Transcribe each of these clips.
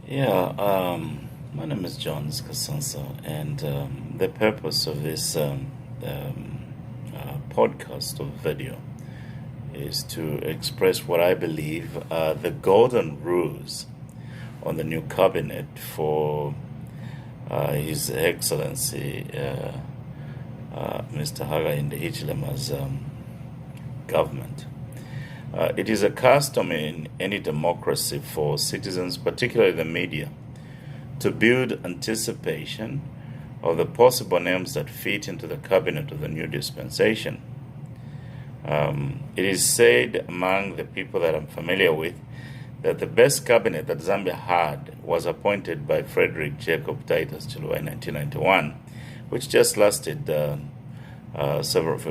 Yeah, my name is John Skasansa, and the purpose of this podcast or video is to express what I believe are the golden rules on the new cabinet for His Excellency Mr. Hakainde Hichilema's government. It is a custom in any democracy for citizens, particularly the media, to build anticipation of the possible names that fit into the cabinet of the new dispensation. It is said among the people that I'm familiar with that the best cabinet that Zambia had was appointed by Frederick Jacob Titus Chiluba in 1991, which just lasted a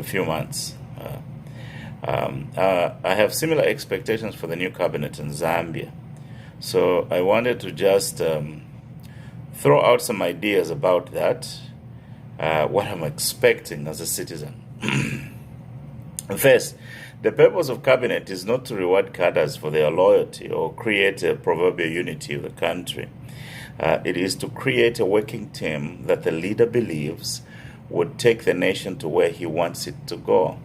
few months. I have similar expectations for the new cabinet in Zambia. So I wanted to just throw out some ideas about that, what I'm expecting as a citizen. First, the purpose of cabinet is not to reward cadres for their loyalty or create a proverbial unity of the country. It is to create a working team that the leader believes would take the nation to where he wants it to go.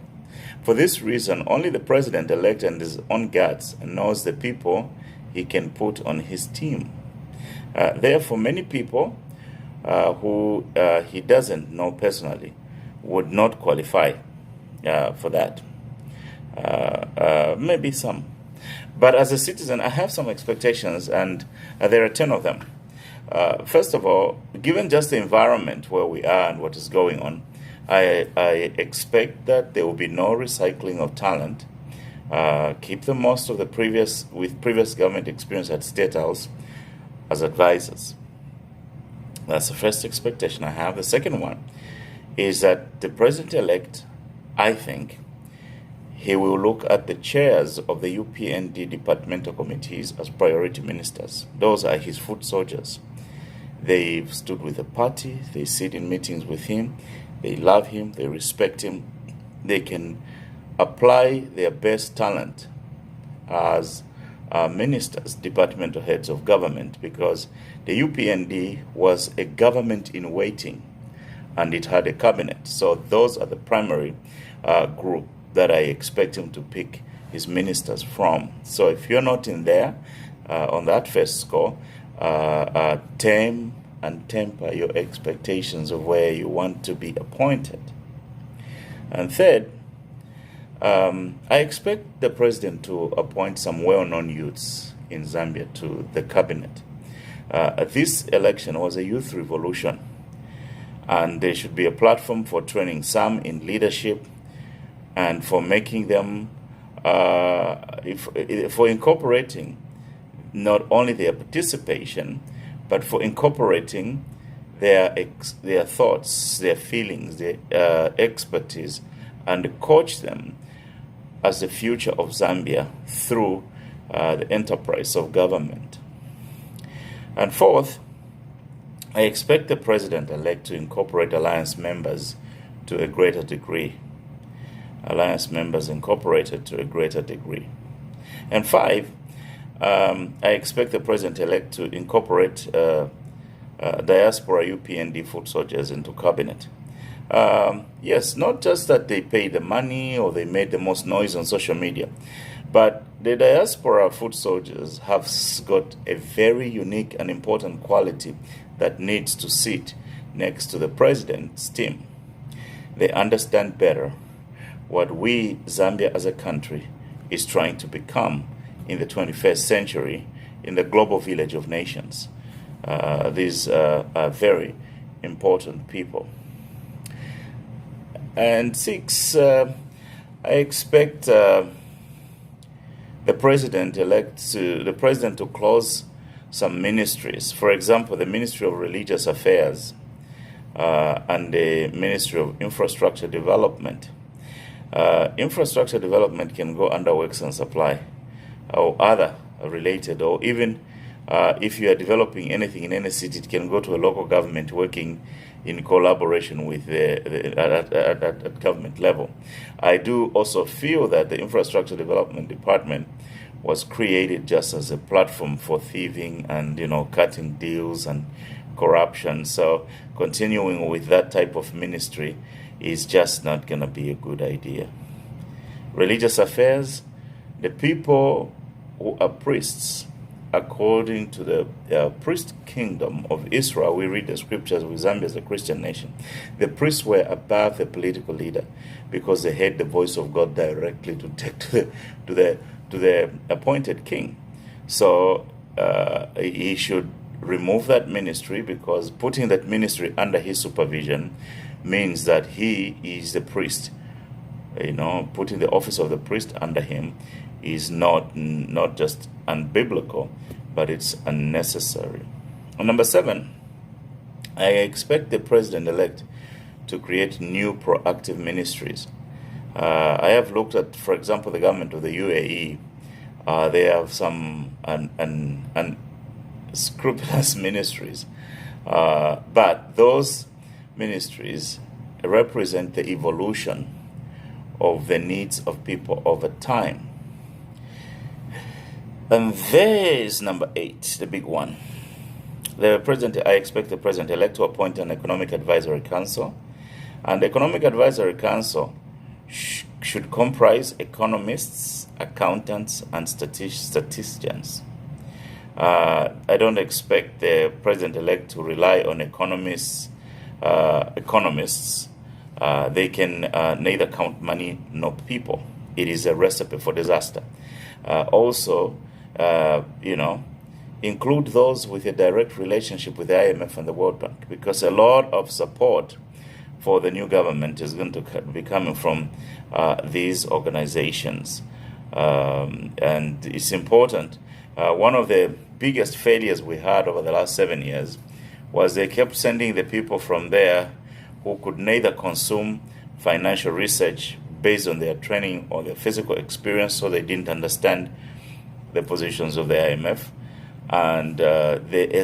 For this reason, only the president-elect and his own guts knows the people he can put on his team. Therefore, many people who he doesn't know personally would not qualify for that. Maybe some. But as a citizen, I have some expectations, and there are 10 of them. First of all, given just the environment where we are and what is going on, I expect that there will be no recycling of talent. Keep the most of the previous government experience at State House as advisors. That's the first expectation I have. The second one is that the president-elect, I think, he will look at the chairs of the UPND departmental committees as priority ministers. Those are his foot soldiers. They've stood with the party, they sit in meetings with him, they love him, they respect him, they can apply their best talent as ministers, departmental heads of government, because the UPND was a government in waiting and it had a cabinet. So those are the primary group that I expect him to pick his ministers from. So if you're not in there on that first score, tame and temper your expectations of where you want to be appointed. And third, I expect the president to appoint some well-known youths in Zambia to the cabinet. This election was a youth revolution, and there should be a platform for training some in leadership and for making them, for incorporating not only their participation, but for incorporating their thoughts, their feelings, their expertise, and coach them as the future of Zambia through the enterprise of government. And fourth, I expect the president-elect to incorporate alliance members to a greater degree. Alliance members incorporated to a greater degree. And five, I expect the president-elect to incorporate diaspora UPND foot soldiers into cabinet. Yes, not just that they paid the money or they made the most noise on social media, but the diaspora foot soldiers have got a very unique and important quality that needs to sit next to the president's team. They understand better what we, Zambia as a country, is trying to become in the 21st century in the global village of nations. These are very important people. And six, I expect the president to close some ministries. For example, the Ministry of Religious Affairs and the Ministry of Infrastructure Development. Infrastructure development can go under works and supply or other related, or even if you are developing anything in any city, it can go to a local government working in collaboration with at government level. I do also feel that the Infrastructure Development Department was created just as a platform for thieving and, cutting deals and corruption. So continuing with that type of ministry is just not going to be a good idea. Religious affairs, the people who are priests, according to the priest kingdom of Israel, we read the scriptures with Zambia as a Christian nation. The priests were above the political leader because they heard the voice of God directly to take to the appointed king. So he should remove that ministry, because putting that ministry under his supervision means that he is the priest. Putting the office of the priest under him is not just unbiblical, but it's unnecessary. And number 7, I expect the president-elect to create new proactive ministries. I have looked at, for example, the government of the UAE. They have some unscrupulous ministries, but those ministries represent the evolution of the needs of people over time. And there is number 8, the big one. I expect the president-elect to appoint an economic advisory council, and the economic advisory council should comprise economists, accountants, and statisticians. I don't expect the president-elect to rely on economists. They can neither count money nor people. It is a recipe for disaster. Include those with a direct relationship with the IMF and the World Bank, because a lot of support for the new government is going to be coming from these organizations. And it's important. One of the biggest failures we had over the last 7 years was they kept sending the people from there who could neither consume financial research based on their training or their physical experience, so they didn't understand the positions of the IMF. And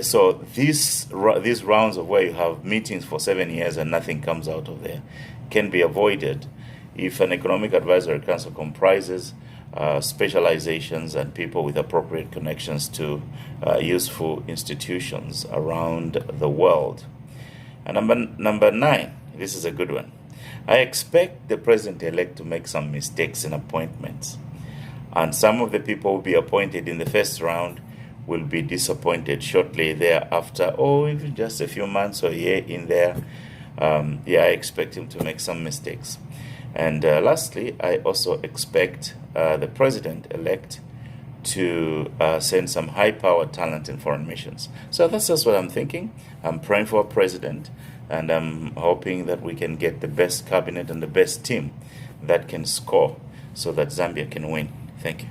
so these rounds of where you have meetings for 7 years and nothing comes out of there can be avoided if an economic advisory council comprises specializations and people with appropriate connections to useful institutions around the world. And number 9, this is a good one. I expect the president-elect to make some mistakes in appointments. And some of the people who will be appointed in the first round will be disappointed shortly thereafter, or even just a few months or a year in there. I expect him to make some mistakes. And lastly, I also expect the president-elect to send some high-powered talent in foreign missions. So that's just what I'm thinking. I'm praying for a president, and I'm hoping that we can get the best cabinet and the best team that can score so that Zambia can win. Thank you.